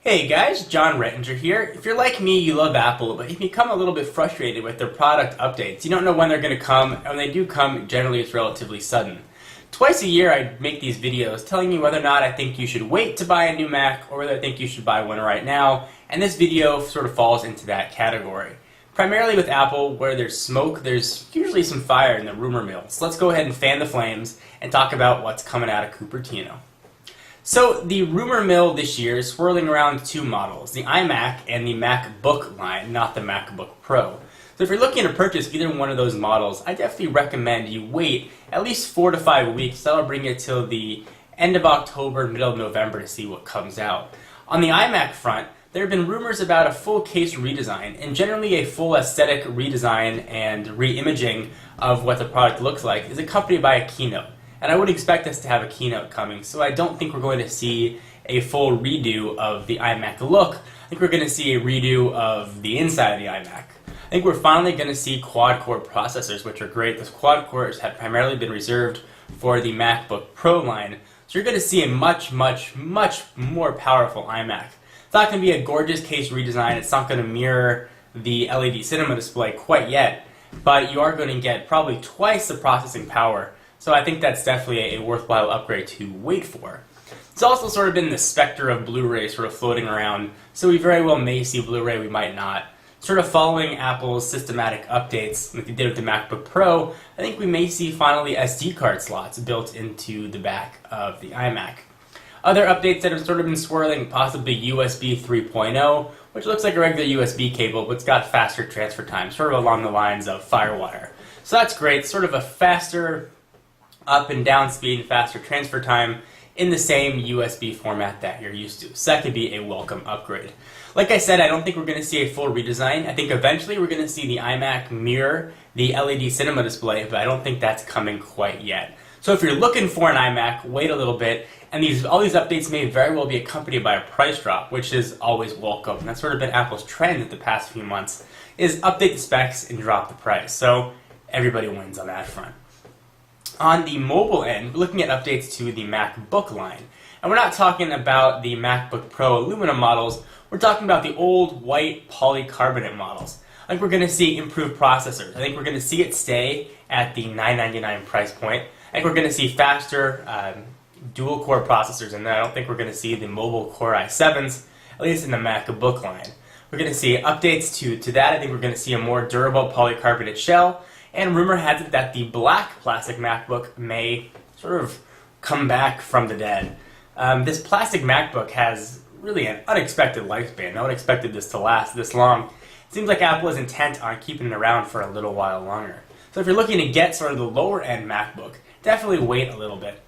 Hey guys, John Rettinger here. If you're like me, you love Apple, but you become a little bit frustrated with their product updates. You don't know when they're going to come, and when they do come, generally it's relatively sudden. Twice a year I make these videos telling you whether or not I think you should wait to buy a new Mac or whether I think you should buy one right now, and this video sort of falls into that category. Primarily with Apple, where there's smoke, there's usually some fire in the rumor mill. So let's go ahead and fan the flames and talk about what's coming out of Cupertino. So the rumor mill this year is swirling around two models, the iMac and the MacBook line, not the MacBook Pro. So if you're looking to purchase either one of those models, I definitely recommend you wait at least 4 to 5 weeks. That'll bring you till the end of October, middle of November to see what comes out. On the iMac front, there have been rumors about a full case redesign, and generally a full aesthetic redesign and re-imaging of what the product looks like is accompanied by a keynote. And I would expect us to have a keynote coming, so I don't think we're going to see a full redo of the iMac look. I think we're going to see a redo of the inside of the iMac. I think we're finally going to see quad-core processors, which are great. Those quad-cores have primarily been reserved for the MacBook Pro line, so you're going to see a much more powerful iMac. It's not going to be a gorgeous case redesign. It's not going to mirror the LED Cinema display quite yet, but you are going to get probably twice the processing power. So I think that's definitely a worthwhile upgrade to wait for. It's also sort of been the specter of Blu-ray sort of floating around, so we very well may see Blu-ray, we might not. Sort of following Apple's systematic updates like they did with the MacBook Pro, I think we may see finally SD card slots built into the back of the iMac. Other updates that have sort of been swirling, possibly USB 3.0, which looks like a regular USB cable, but it's got faster transfer time, sort of along the lines of FireWire. So that's great, sort of a faster up and down speed, faster transfer time in the same USB format that you're used to. So that could be a welcome upgrade. Like I said, I don't think we're going to see a full redesign. I think eventually we're going to see the iMac mirror the LED Cinema display, but I don't think that's coming quite yet. So if you're looking for an iMac, wait a little bit, and all these updates may very well be accompanied by a price drop, which is always welcome. And that's sort of been Apple's trend the past few months, is update the specs and drop the price. So everybody wins on that front. On the mobile end, we're looking at updates to the MacBook line. And we're not talking about the MacBook Pro aluminum models, we're talking about the old white polycarbonate models. I think we're going to see improved processors. I think we're going to see it stay at the $999 price point. I think we're going to see faster dual-core processors, and I don't think we're going to see the mobile Core i7s, at least in the MacBook line. We're going to see updates to that. I think we're going to see a more durable polycarbonate shell. And rumor has it that the black plastic MacBook may sort of come back from the dead. This plastic MacBook has really an unexpected lifespan. No one expected this to last this long. It seems like Apple is intent on keeping it around for a little while longer. So if you're looking to get sort of the lower end MacBook, definitely wait a little bit.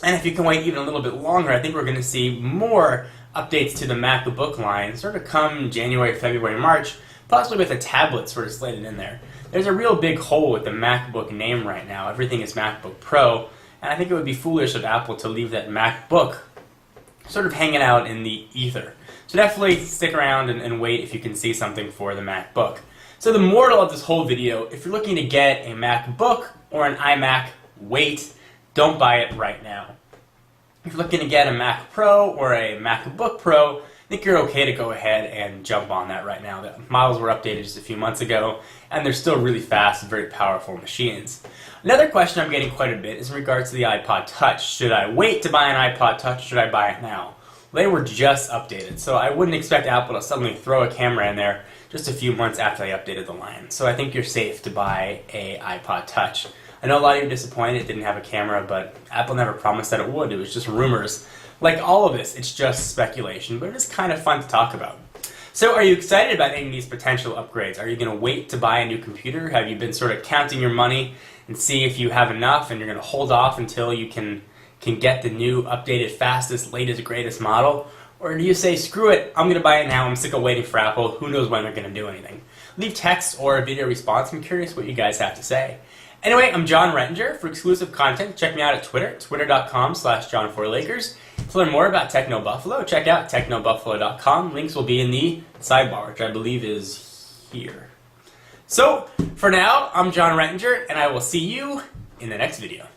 And if you can wait even a little bit longer, I think we're going to see more updates to the MacBook line sort of come January, February, March, possibly with a tablet sort of slated in there. There's a real big hole with the MacBook name right now. Everything is MacBook Pro, and I think it would be foolish of Apple to leave that MacBook sort of hanging out in the ether. So definitely stick around and wait if you can see something for the MacBook. So the moral of this whole video, if you're looking to get a MacBook or an iMac, wait. Don't buy it right now. If you're looking to get a Mac Pro or a MacBook Pro, I think you're okay to go ahead and jump on that right now. The models were updated just a few months ago, and they're still really fast and very powerful machines. Another question I'm getting quite a bit is in regards to the iPod Touch. Should I wait to buy an iPod Touch, or should I buy it now? Well, they were just updated, so I wouldn't expect Apple to suddenly throw a camera in there just a few months after they updated the line. So I think you're safe to buy a iPod Touch. I know a lot of you are disappointed it didn't have a camera, but Apple never promised that it would. It was just rumors. Like all of this, it's just speculation, but it is kind of fun to talk about. So are you excited about any of these potential upgrades? Are you going to wait to buy a new computer? Have you been sort of counting your money and see if you have enough and you're going to hold off until you can get the new, updated, fastest, latest, greatest model? Or do you say, screw it, I'm going to buy it now, I'm sick of waiting for Apple, who knows when they're going to do anything? Leave text or a video response, I'm curious what you guys have to say. Anyway, I'm John Rettinger. For exclusive content, check me out at Twitter, twitter.com/John4Lakers. To learn more about Techno Buffalo, check out technobuffalo.com. Links will be in the sidebar, which I believe is here. So, for now, I'm John Rettinger, and I will see you in the next video.